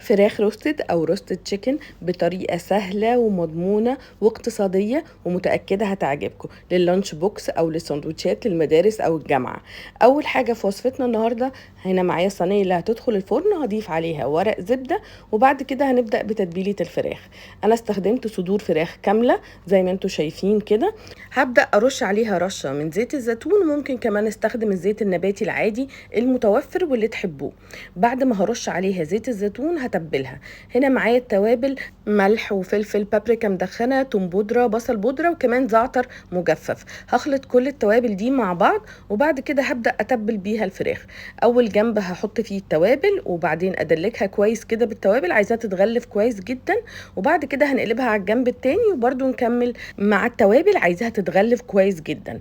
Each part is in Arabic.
فراخ روستد او روستد تشيكن بطريقه سهله ومضمونه واقتصاديه ومتاكده هتعجبكم لللانش بوكس او للسندوتشات للمدارس او الجامعه. اول حاجه في وصفتنا النهارده، هنا معايا الصينيه اللي هتدخل الفرن، هضيف عليها ورق زبده وبعد كده هنبدا بتتبيله الفراخ. انا استخدمت صدور فراخ كامله زي ما انتم شايفين كده. هبدا ارش عليها رشه من زيت الزيتون، وممكن كمان استخدم الزيت النباتي العادي المتوفر واللي تحبوه. بعد ما هرش عليها زيت الزيتون هتبلها. هنا معايا التوابل: ملح وفلفل، بابريكا مدخنه، توم بودره، بصل بودره، وكمان زعتر مجفف. هخلط كل التوابل دي مع بعض وبعد كده هبدا اتبل بيها الفراخ. اول جنب هحط فيه التوابل وبعدين ادلكها كويس كده بالتوابل، عايزاها تتغلف كويس جدا. وبعد كده هنقلبها على الجنب التاني وبرده نكمل مع التوابل، عايزاها تتغلف كويس جدا.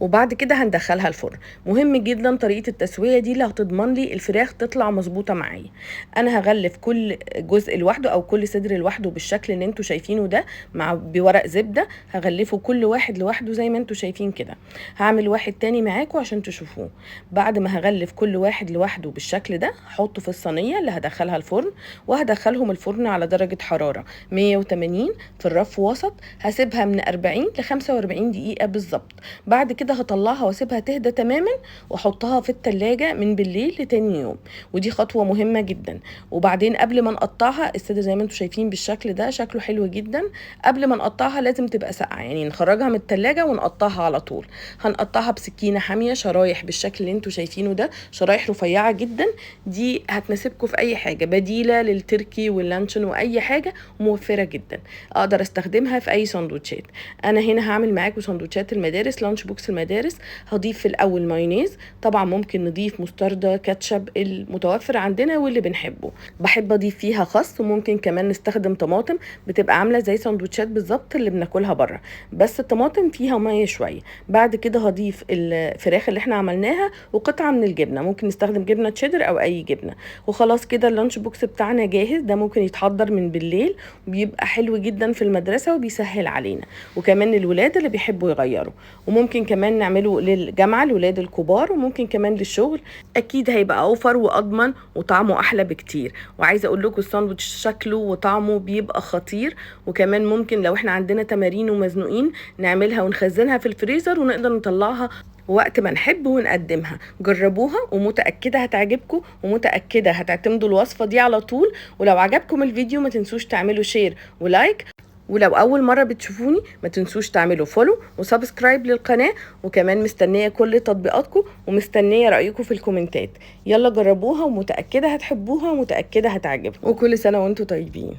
وبعد كده هندخلها الفرن. مهم جدا طريقه التسويه دي اللي هتضمن لي الفراخ تطلع مظبوطه معايا. انا هغلف كل جزء لوحده او كل صدر لوحده بالشكل اللي انتوا شايفينه ده، مع بورق زبده. هغلفه كل واحد لوحده زي ما انتوا شايفين كده. هعمل واحد تاني معاكم عشان تشوفوه. بعد ما هغلف كل واحد لوحده بالشكل ده هحطه في الصينيه اللي هدخلها الفرن، وهدخلهم الفرن على درجه حراره 180 في الرف وسط. هسيبها من 40 ل 45 دقيقه بالظبط. بعد كده هطلعها واسيبها تهدى تماما واحطها في التلاجة من بالليل لتاني يوم. ودي خطوة مهمة جدا. وبعدين قبل ما نقطعها، الصدر زي ما انتم شايفين بالشكل ده شكله حلو جدا. قبل ما نقطعها لازم تبقى ساقعة، يعني نخرجها من التلاجة ونقطعها على طول. هنقطعها بسكينة حامية شرايح بالشكل اللي انتم شايفينه ده، شرايح رفيعة جدا. دي هتناسبكم في اي حاجة، بديلة للتركي واللانشون واي حاجة، موفرة جدا. اقدر استخدمها في اي سندوتشات. انا هنا هعمل معاكم سندوتشات المدارس، لانش بوكس المدارس. هضيف في الاول مايونيز، طبعا ممكن نضيف مستردة، كاتشب، المتوفر عندنا واللي بنحبه. بحب اضيف فيها خس، وممكن كمان نستخدم طماطم، بتبقى عامله زي سندوتشات بالظبط اللي بناكلها بره، بس الطماطم فيها ميه شويه. بعد كده هضيف الفراخ اللي احنا عملناها وقطعه من الجبنه، ممكن نستخدم جبنه تشيدر او اي جبنه. وخلاص كده اللانش بوكس بتاعنا جاهز. ده ممكن يتحضر من بالليل وبيبقى حلو جدا في المدرسه وبيسهل علينا، وكمان الولاد اللي بيحبوا يغيروا. وممكن كمان نعمله للجامعه الولاد الكبار، وممكن كمان للشغل. اكيد هيبقى اوفر واضمن وطعمه احلى بكتير. وعايزه اقول لكم الساندوتش شكله وطعمه بيبقى خطير. وكمان ممكن لو احنا عندنا تمارين ومزنوقين نعملها ونخزنها في الفريزر ونقدر نطلعها وقت ما نحب ونقدمها. جربوها ومتأكدة هتعجبكم، ومتأكدة هتعتمدوا الوصفة دي على طول. ولو عجبكم الفيديو ما تنسوش تعملوا شير ولايك. ولو اول مره بتشوفوني ما تنسوش تعملوا فولو وسبسكرايب للقناه. وكمان مستنيه كل تطبيقاتكم ومستنيه رايكم في الكومنتات. يلا جربوها ومتاكده هتحبوها ومتاكده هتعجبكم. وكل سنه وانتم طيبين.